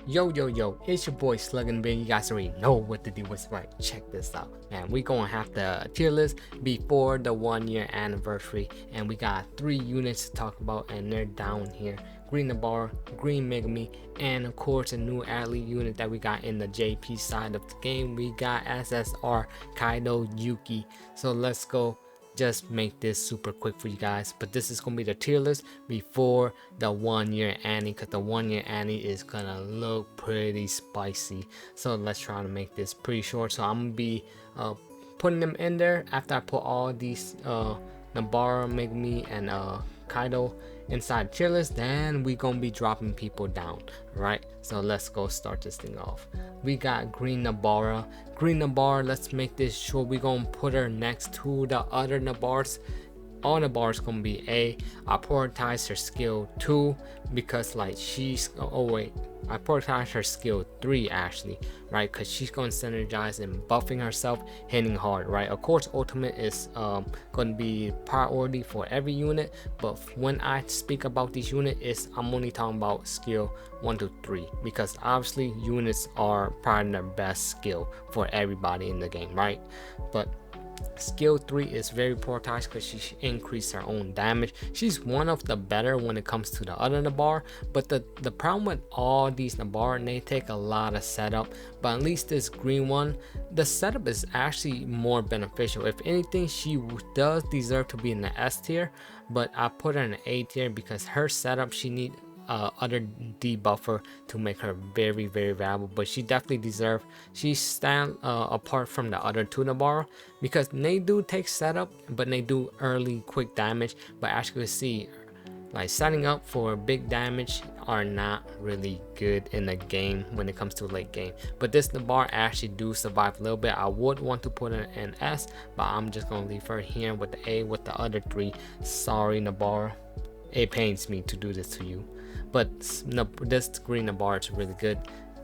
Yo, it's your boy Sluggin' Big. You guys already know what to do, what's right. Check this out. Man, we gonna have the tier list before the 1 year anniversary. And we got 3 units to talk about, and they're down here. Green Nabara, Green Megame, and of course a new athlete unit that we got in the JP side of the game. We got SSR Kaido Yuki. So let's go just make this super quick for you guys, but this is gonna be the tier list before the 1 year Annie, because the 1 year Annie is gonna look pretty spicy. So let's try to make this pretty short. So I'm gonna be putting them in there after I put all these Nabara, Megame, and Kaido inside tier list. Then we gonna be dropping people down, right? So let's go start this thing off. We got Green Nabara. Let's make this short. We gonna put her next to the other Nabaras. All Nabara's gonna be A. I prioritize her skill 2 because like she's I prioritize her skill 3 actually, right? Because she's gonna synergize and buffing herself, hitting hard, right? Of course, ultimate is gonna be priority for every unit, but when I speak about this unit, I'm only talking about skill 1 to 3 because obviously units are probably the best skill for everybody in the game, right? But skill 3 is very prioritized because she increased her own damage. She's one of the better when it comes to the other Nabara, but the problem with all these Nabara, they take a lot of setup, but at least this green one, the setup is actually more beneficial. If anything, she does deserve to be in the S tier, but I put her in the A tier because her setup, she need other debuffer to make her very valuable, but she definitely deserves, she stand apart from the other 2 Nabara because they do take setup, but they do early quick damage. But as you can see, like setting up for big damage are not really good in the game when it comes to late game. But this Nabara actually do survive a little bit. I would want to put her in S, but I'm just gonna leave her here with the A with the other 3. Sorry Nabara, it pains me to do this to you, but this green Nabara is really good.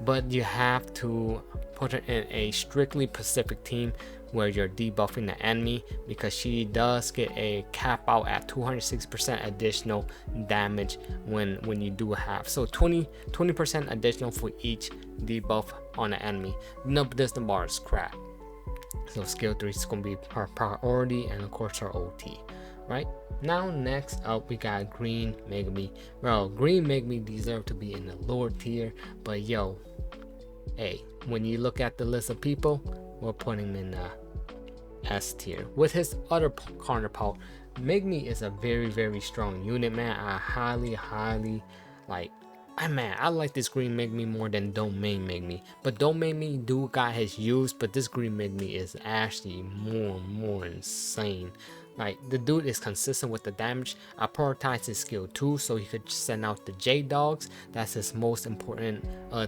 But you have to put her in a strictly Pacific team where you're debuffing the enemy, because she does get a cap out at 206% additional damage when you do have, so 20% additional for each debuff on the enemy. No, this Nabara is crap. So skill 3 is going to be her priority, and of course her OT, right? Now next up we got Green Megame. Bro, Green Megame deserve to be in the lower tier, but yo, hey, when you look at the list of people, we're putting him in the S tier. With his other counterpart, Megame is a very strong unit, man. I highly like, I like this Green Megame more than Domain Megame. But Domain Megame do got his use, but this Green Megame is actually more insane. Like, the dude is consistent with the damage. I prioritize his skill 2 so he could send out the J Dogs. That's his most important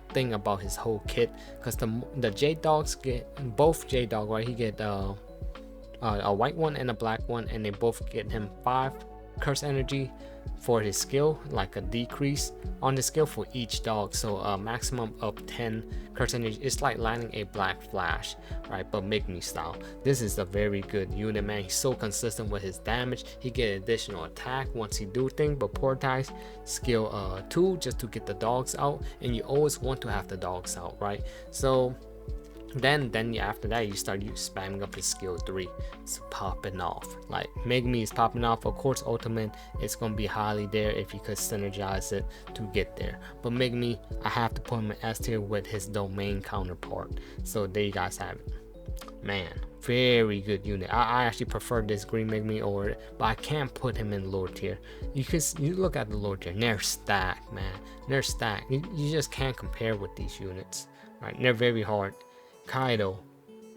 thing about his whole kit, because the J Dogs get both J Dog, right? He get a white one and a black one, and they both get him 5 curse energy for his skill, like a decrease on the skill for each dog, so a maximum of 10 curse energy. It's like landing a black flash, right? But Megame style. This is a very good unit, man. He's so consistent with his damage. He get additional attack once he do things, but prioritize skill 2 just to get the dogs out, and you always want to have the dogs out, right? So then after that you start spamming up his skill 3. It's popping off. Like, Megame is popping off. Of course ultimate is gonna be highly there if you could synergize it to get there, but Megame, I have to put him in S tier with his domain counterpart. So there you guys have it, man. Very good unit. I actually prefer this Green Megame over it, but I can't put him in lower tier. You look at the lower tier, they're stacked, man. They're stacked. You just can't compare with these units, right? They're very hard. Kaido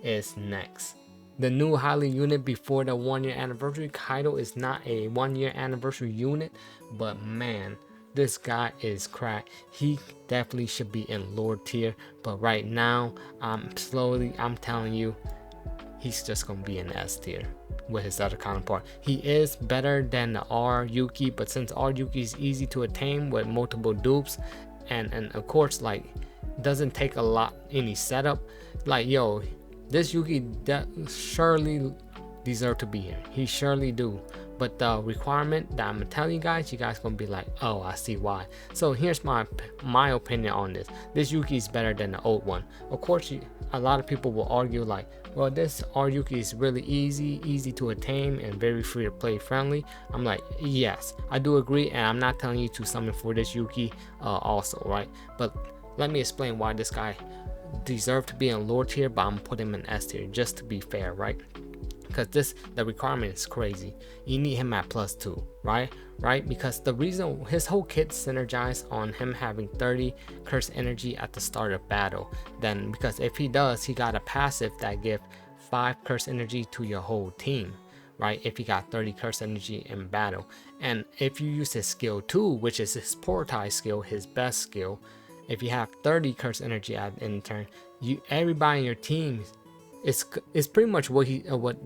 is next. The new highly unit before the 1 year anniversary. Kaido is not a 1 year anniversary unit, but man, this guy is crack. He definitely should be in lower tier, but right now I'm telling you, he's just gonna be in S tier with his other counterpart. He is better than the R Yuki, but since R Yuki is easy to attain with multiple dupes, and of course, like, doesn't take a lot any setup, like, yo, this Yuki surely deserve to be here. He surely do. But the requirement that I'm gonna tell you guys gonna be like, oh, I see why. So here's my opinion on this. This Yuki is better than the old one. Of course, a lot of people will argue like, well, this Yuki is really easy to attain and very free to play friendly. I'm like, yes, I do agree, and I'm not telling you to summon for this Yuki also, right? But let me explain why this guy deserves to be in lower tier, but I'm putting him in S tier just to be fair, right? Because the requirement is crazy. You need him at +2, right? Because the reason his whole kit synergized on him having 30 curse energy at the start of battle. Then because if he does, he got a passive that give 5 curse energy to your whole team, right? If he got 30 curse energy in battle. And if you use his skill 2, which is his portai skill, his best skill, if you have 30 curse energy at in turn, everybody in your team, it's pretty much what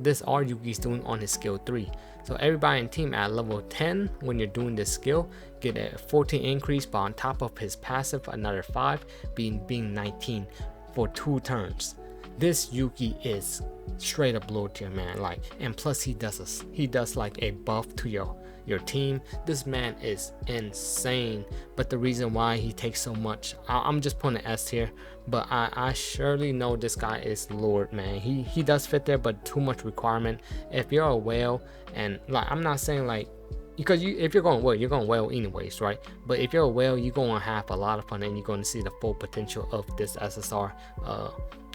this Yuki is doing on his skill 3. So everybody in team at level 10, when you're doing this skill, get a 14 increase, but on top of his passive another 5, being 19 for 2 turns. This Yuki is straight up low tier, man. Like, and plus he does like a buff to your team. This man is insane. But the reason why he takes so much, I'm just putting an S tier, but I surely know this guy is Lord, man. He does fit there, but too much requirement. If you're a whale, and like, I'm not saying like, because if you're going whale, you're going whale anyways, right? But if you're a whale, you're going to have a lot of fun, and you're going to see the full potential of this SSR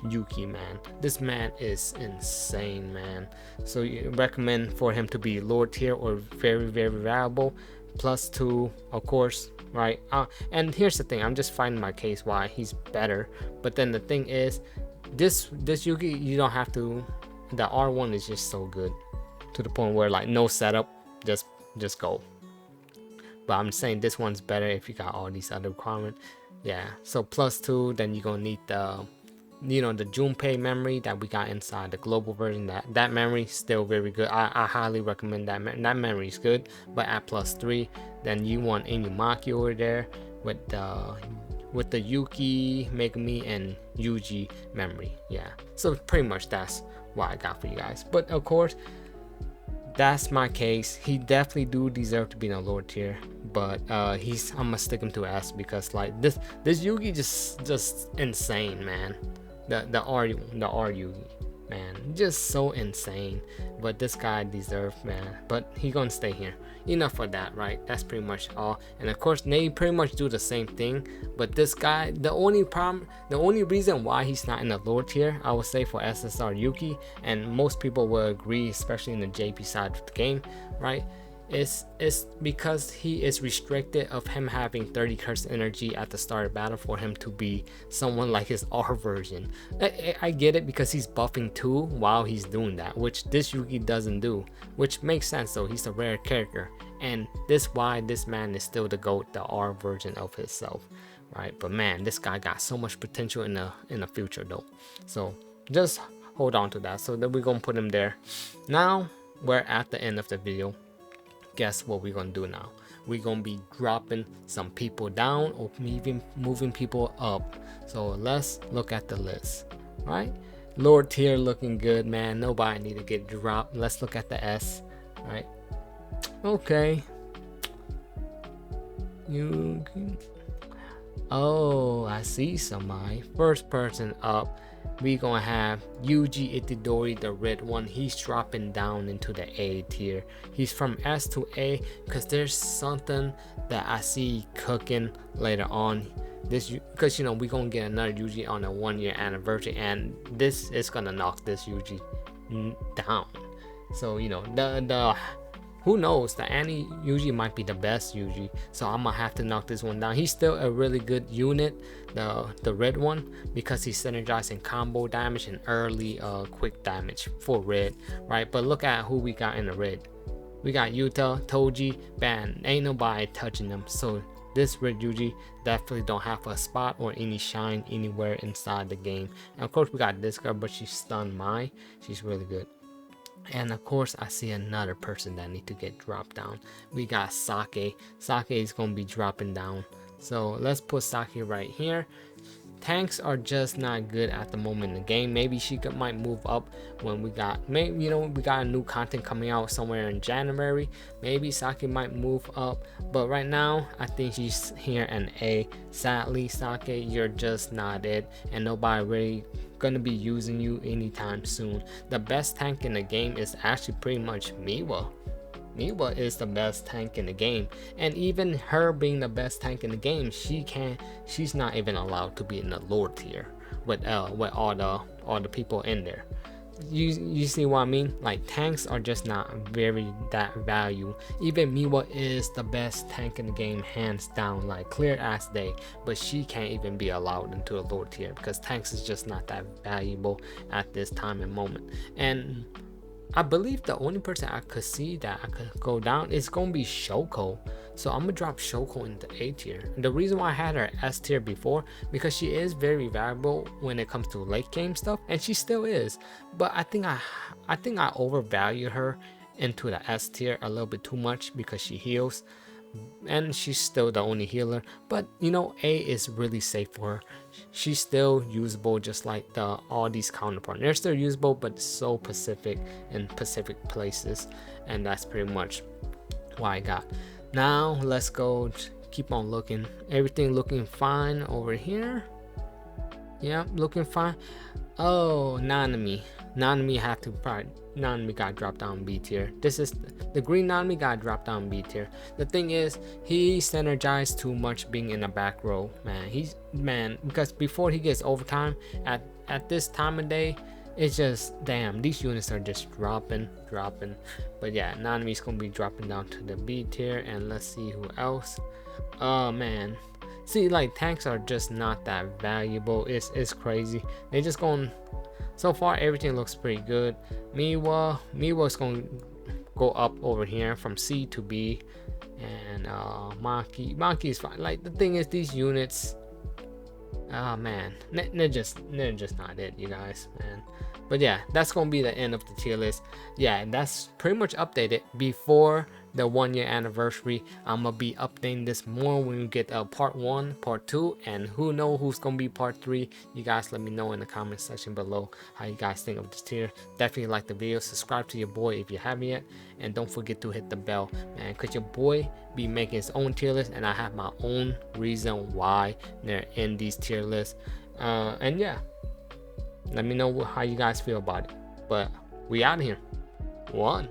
Yuki, man. This man is insane, man. So you recommend for him to be lower tier or very valuable, +2, of course, right? And here's the thing, I'm just finding my case why he's better. But then the thing is, this Yuki, you don't have to. The R1 is just so good to the point where like no setup, just go. But I'm saying this one's better if you got all these other requirements. Yeah, so +2, then you're gonna need the the Junpei memory that we got inside the global version. That memory still very good. I highly recommend that. That memory is good, but at +3, then you want Inumaki over there with the Yuki, Megame, and Yuji memory. Yeah, so pretty much that's what I got for you guys. But of course, that's my case. He definitely do deserve to be in a lower tier, but I'm gonna stick him to S because like this Yugi just insane, man. The R Yugi, man, just so insane. But this guy deserves, man. But he gonna stay here. Enough for that, right? That's pretty much all. And of course, they pretty much do the same thing. But this guy, the only reason why he's not in the lower tier, I would say for SSR Yuki, and most people will agree, especially in the JP side of the game, right? Is because he is restricted of him having 30 curse energy at the start of battle for him to be someone like his R version. I get it because he's buffing too while he's doing that, which this Yuki doesn't do, which makes sense though. He's a rare character, and why this man is still the GOAT, the R version of himself, right? But man, this guy got so much potential in the future though. So just hold on to that. So then we're gonna put him there. Now we're at the end of the video. Guess what we're gonna do now? We're gonna be dropping some people down or even moving people up. So let's look at the list, right? Lower tier looking good, man. Nobody need to get dropped. Let's look at the S, right? Okay. Oh, I see somebody. First person up, we gonna have Yuji Itadori, the red one. He's dropping down into the A tier. He's from S to A because there's something that I see cooking later on. This because we gonna get another Yuji on a 1-year anniversary, and this is gonna knock this Yuji down. So the who knows, the Annie Yuji might be the best Yuji, so I'm gonna have to knock this one down. He's still a really good unit, the red one, because he's synergizing combo damage and early quick damage for red, right? But look at who we got in the red. We got Yuta, Toji, Ban, ain't nobody touching them. So this red Yuji definitely don't have a spot or any shine anywhere inside the game. And of course we got this girl, but she's stunned Mai. She's really good. And of course I see another person that need to get dropped down. We got Sake. Sake is gonna be dropping down, so let's put Sake right here. tanks are just not good at the moment in the game. Maybe she might move up when we got, maybe, you know, we got a new content coming out somewhere in January. Maybe Sake might move up, but right now I think she's here in A. Sadly, Sake, you're just not it, and nobody really gonna be using you anytime soon. The best tank in the game is actually pretty much Miwa. Miwa is the best tank in the game, and even her being the best tank in the game, she's not even allowed to be in the lower tier with all the people in there. You see what I mean? Like, tanks are just not very that value. Even Miwa is the best tank in the game, hands down, like clear as day, but she can't even be allowed into a lower tier because tanks is just not that valuable at this time and moment. And I believe the only person I could see that I could go down is gonna be Shoko. So I'm gonna drop Shoko into A tier. The reason why I had her S tier before, because she is very valuable when it comes to late game stuff, and she still is. But I think I overvalue her into the S tier a little bit too much because she heals, and she's still the only healer. But you know, A is really safe for her. She's still usable, just like all these counterparts. They're still usable, but so specific in specific places, and that's pretty much why I got. Now let's go keep on looking. Everything looking fine over here. Yeah, looking fine. Oh, Nanami had to probably, Nanami got dropped down B tier. This is the green Nanami got dropped down B tier. The thing is, he synergized too much being in the back row, man. Because before he gets overtime at this time of day, it's just, damn, these units are just dropping. But yeah, Nanami's gonna be dropping down to the B tier, and let's see who else. Oh man, see, like, tanks are just not that valuable. It's crazy. They just going. So far, everything looks pretty good. Miwa's gonna go up over here from C to B, and Maki is fine. Like, the thing is, these units, oh man, they're just not it, you guys, man. But yeah, that's gonna be the end of the tier list. Yeah, and that's pretty much updated before the 1 year anniversary. I'm gonna be updating this more when we get part 1, part 2, and who knows who's gonna be part 3. You guys let me know in the comment section below how you guys think of this tier. Definitely like the video, subscribe to your boy if you haven't yet, and don't forget to hit the bell, man, because your boy be making his own tier list, and I have my own reason why they're in these tier lists. And yeah, let me know how you guys feel about it. But we out of here. 1